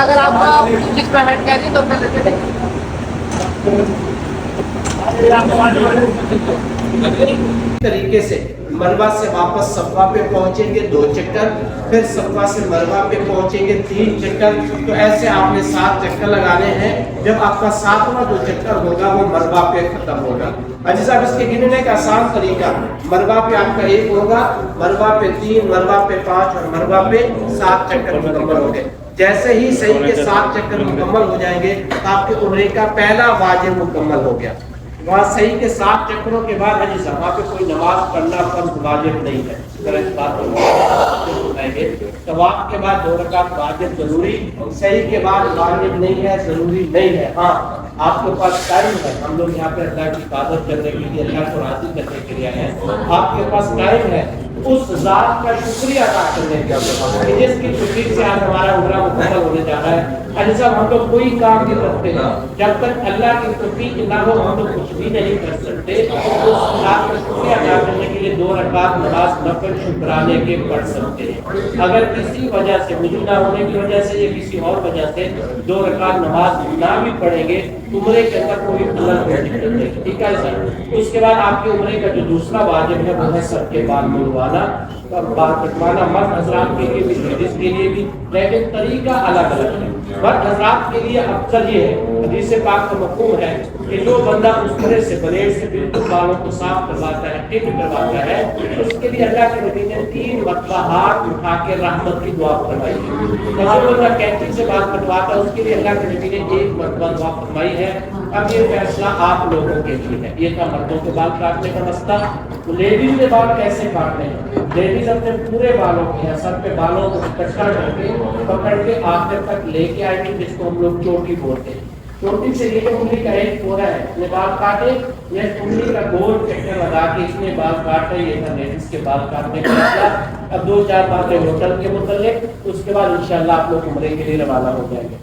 अगर आपका जिस पे हेड कह दी तो तरीके से मरवा से वापस सफा पे पहुंचेंगे 2 चक्कर, फिर सफा से मरवा पे पहुंचेंगे 3 चक्कर। तो ऐसे आपने 7 चक्कर लगाने हैं। जब आपका 7वां जो चक्कर होगा वो मरवा पे खत्म होगा। अजी साहब इसके गिनने का आसान तरीका, मरवा पे आपका 1 होगा, मरवा पे 3, मरवा पे 5 और मरवा पे 7 चक्कर मुकम्मल हो गए। जैसे ही सही के 7 चक्कर मुकम्मल हो जाएंगे तो आपके उम्रे का पहला वाजिब मुकम्मल हो गया। वहाँ सही के 7 चक्करों के बाद हाजी साहब वहाँ पे कोई नमाज पढ़ना फर्ज वाजिब नहीं है। अगर इस बात को बताएंगे तवाफ के बाद 2 रकात वाजिब जरूरी, सही के बाद वाजिब नहीं है, जरूरी नहीं है। हाँ आपके पास टाइम है, हम लोग यहाँ पे अल्लाह की इबादत करने के लिए, अल्लाह को राजी करने के लिए हैं। आपके पास टाइम है उस जात का शुक्रिया अदा करने के लिए जिसकी छुट्टी से आज हमारा उम्रा मुकम्मल होने जा रहा है। अली साहब हम लोग कोई काम नहीं करते हैं जब तक अल्लाह की तौफीक ना हो, हम लोग कुछ भी नहीं कर सकते। उस जात का शुक्रिया अदा करने के लिए 2 रकात नमाज नफल शुक्राने के पढ़ सकते हैं। अगर किसी वजह से वुजू ना होने की वजह से या किसी और वजह से 2 रकात नमाज ना भी पढ़ेंगे उम्रे के अंदर कोई गलत नहीं है। ठीक है सर। उसके बाद आपके उम्रे का जो दूसरा वाजिब है वो है सर के बाल मुड़वाना, बाल कटवाना। मर्द हजरात के लिए भी, लेडीज के लिए भी, लेकिन तरीका अलग अलग है। मर्द हजरात के लिए अफजल ये है, हदीस पाक का मफ़हूम है कि जो बंदा उस तरह से ब्लेड से बिल्कुल बालों को साफ करवाता है, टिप करवाता है, उसके लिए अल्लाह के नबी ने 3 मरतबा हाथ उठा के रहमत की दुआ फरमाई है। जो बंदा कैंची से बाल कटवाता है उसके लिए अल्लाह के नबी ने 1 मरतबा दुआ फरमाई है। अब ये फैसला आप लोगों के लिए है। ये था मर्दों के बाल काटने का मसला। तो लेडीज के बाल कैसे काटने हैं? लेडीज अपने पूरे बालों के सर पे बालों को इकट्ठा करके पकड़ के आखिर तक लेके आएंगे, जिसको हम लोग चोटी बोलते हैं। चोटी से लेकर उंगली का एक कोना है, अपने बाल काटे, या उंगली का गोल चक्कर लगा के इसमें बाल काटे। ये था लेडीज के बाल काटने का मसला। अब 2-4 बातें होटल के मुतालिक, उसके बाद इंशाल्लाह आप लोग उम्रे के लिए रवाना हो जाएंगे।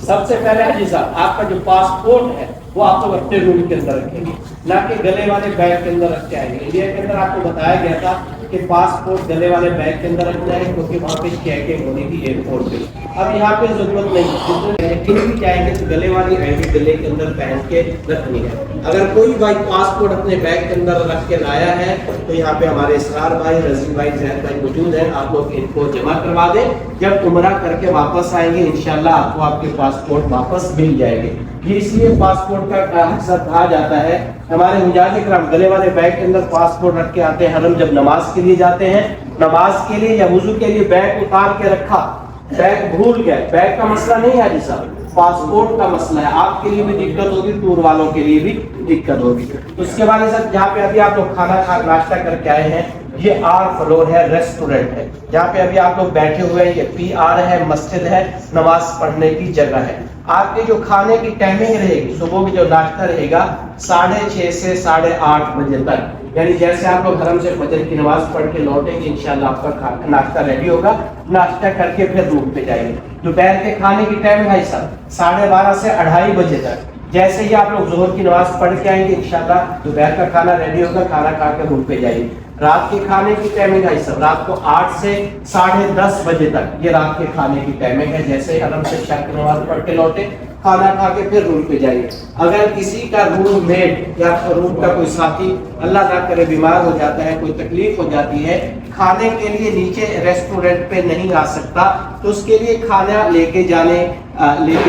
सबसे पहले हाजी साहब आपका जो पासपोर्ट है वो आप लोग अपने रूम के अंदर रखेंगे, ना कि गले वाले बैग के अंदर रख के आएंगे। इंडिया के अंदर आपको बताया गया था कि पासपोर्ट गले वाले बैग के अंदर रखना है क्योंकि वहाँ पे चेकिंग होने की एयरपोर्ट पे। अब यहाँ पे जरूरत नहीं है, जितने भी जाएंगे तो गले वाली आईडी गले के अंदर पहन के रखनी है। अगर कोई भाई पासपोर्ट अपने बैग के अंदर रख के लाया है तो यहाँ पे हमारे इसरार भाई, रजीब भाई, जैद भाई मौजूद हैं। आप लोग इनको जमा करवा दें। जब उम्रा करके वापस आएंगे इंशाल्लाह आपको आपके पासपोर्ट वापस मिल जाएंगे। ये इसलिए पासपोर्ट का हिस्सा कहा जाता है। हमारे मुजाहिद इकराम गले वाले बैग के अंदर पासपोर्ट रख के आते हैं हरम, जब नमाज के लिए जाते हैं, नमाज के लिए या वुजू के लिए बैग उतार के रखा, बैग भूल गए। बैग का मसला नहीं है हाजी साहब, पासपोर्ट का मसला है। आपके लिए भी दिक्कत होगी, टूर वालों के लिए भी दिक्कत होगी। उसके बाद सर जहाँ पे अभी आप लोग खाना खा नाश्ता करके आए हैं, ये आर फ्लोर है, रेस्टोरेंट है। जहाँ पे अभी आप लोग बैठे हुए हैं ये PR है, मस्जिद है, नमाज पढ़ने की जगह है। आपके जो खाने की टाइमिंग रहेगी, सुबह की जो नाश्ता रहेगा 6:30 से 8:30 बजे तक, यानी जैसे आप लोग हरम से फजर की नमाज पढ़ के लौटेंगे इंशाल्लाह आपका नाश्ता रेडी होगा। नाश्ता करके फिर रूम पे जाएंगे। दोपहर के खाने की टाइम है साहब 12:30 से 2:30 बजे तक। जैसे ही आप लोग जोहर की नमाज पढ़ के आएंगे इंशाल्लाह दोपहर का खाना रेडी होगा, खाना खा के रूम पे जाइए। रात के खाने की टाइमिंग है सब रात को 8 से 10:30 बजे तक, ये रात के खाने की टाइमिंग है। जैसे ही हरम से इशा की नमाज पढ़ के लौटे, खाना खा के फिर रूम पे जाइए। अगर किसी का रूम मेट या रूम का कोई साथी अल्लाह ना करे बीमार हो जाता है, कोई तकलीफ हो जाती है, खाने के लिए नीचे रेस्टोरेंट पे नहीं आ सकता, तो उसके लिए खाना लेके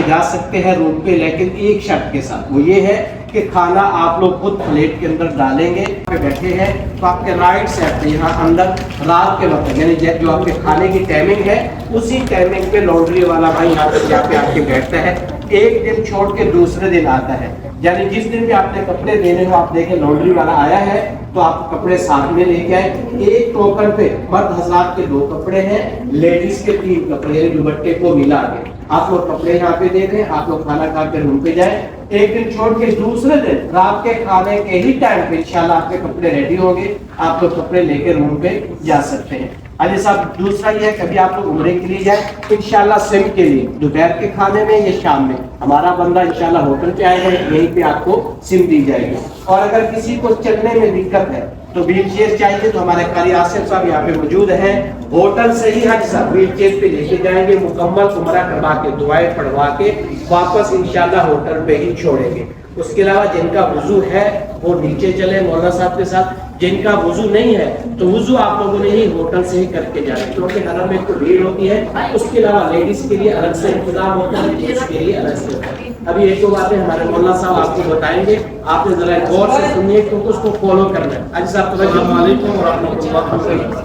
जा सकते हैं रूम पे, लेकिन एक शर्त के साथ। वो ये है कि खाना आप लोग खुद प्लेट के अंदर डालेंगे। बैठे हैं तो आपके राइट साइड पे यहाँ अंदर रात के वक्त यानी जो आपके खाने की टाइमिंग है उसी टाइमिंग पे लॉन्ड्री वाला भाई यहाँ पे आके बैठता है। एक दिन छोड़ के दूसरे दिन आता है, यानी जिस दिन भी आपने कपड़े देने हो आप देखें लॉन्ड्री वाला आया है تو آپ کپڑے ساتھ میں لے کے آئے. ایک ٹوکن پہ مرد حضرات کے 2 کپڑے ہیں, لیڈیز کے 3 کپڑے, دوپٹے کو ملا کے آپ لوگ کپڑے یہاں پہ دے دیں. آپ لوگ کھانا کھا کے روم پہ جائیں. ایک دن چھوڑ کے دوسرے دن رات کے کھانے کے ہی ٹائم پہ انشاءاللہ آپ کے کپڑے ریڈی ہوں گے, آپ لوگ کپڑے لے کے روم پہ جا سکتے ہیں. علی صاحب دوسرا یہ ہے, کبھی آپ لوگ عمرے کے لیے جائیں انشاءاللہ سم کے لیے دوپہر کے کھانے میں یا شام میں ہمارا بندہ انشاءاللہ ہوٹل پہ آئے گا, یہیں پہ آپ کو سم دی جائے گی. اور اگر کسی کو چلنے میں دقت ہے تو ویل چیئر چاہیے تو ہمارے قاری آصف صاحب یہاں پہ موجود ہیں. ہوٹل سے ہی حج صاحب ویل چیئر پہ لے کے جائیں گے, مکمل عمرہ کروا کے دعائیں پڑھوا کے واپس انشاءاللہ ہوٹل پہ ہی چھوڑیں گے. اس کے علاوہ جن کا وضو ہے وہ نیچے چلے مولانا صاحب کے ساتھ, جن کا وضو نہیں ہے تو وضو آپ لوگوں نے ہی ہوٹل سے ہی کر کے جانا, کیونکہ حرم میں کوئی بھیڑ ہوتی ہے. اس کے علاوہ لیڈیز کے لیے الگ سے انتظام ہوتا ہے, جینٹس کے لیے الگ سے ہوتا ہے. ابھی ایک دو باتیں ہمارے مولانا صاحب آپ کو بتائیں گے, آپ نے ذرا غور سے سنیے کیونکہ اس کو فالو کرنا ہے. حاجی صاحب السلام علیکم ورحمۃ اللہ وبرکاتہ.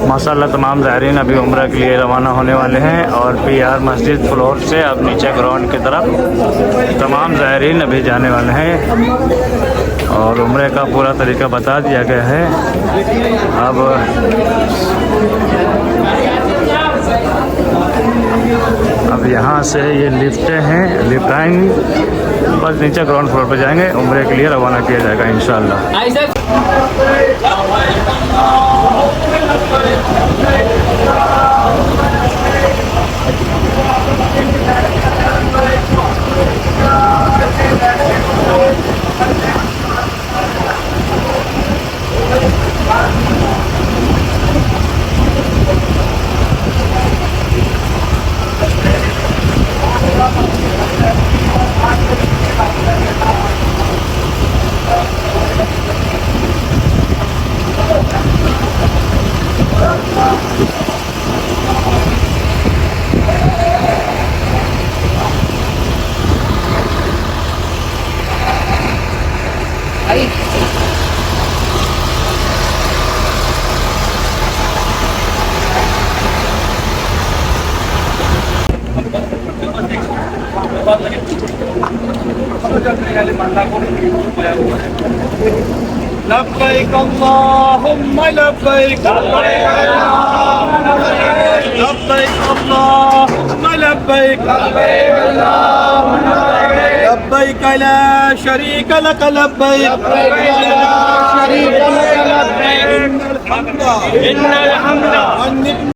ماشاءاللہ تمام زائرین ابھی عمرہ کے لیے روانہ ہونے والے ہیں, اور پی آر مسجد فلور سے اب نیچے گراؤنڈ کی طرف تمام زائرین ابھی جانے والے ہیں, اور عمرے کا پورا طریقہ بتا دیا گیا ہے. اب یہاں سے یہ لفٹیں ہیں, لفٹ آئیں گی, بس نیچے گراؤنڈ فلور پہ جائیں گے, عمرے کے لیے روانہ کیا جائے گا انشاءاللہ. لبيك اللهم لبيك لبيك اللهم لبيك لبيك لا شريك لك لبيك إن الحمد والنعمة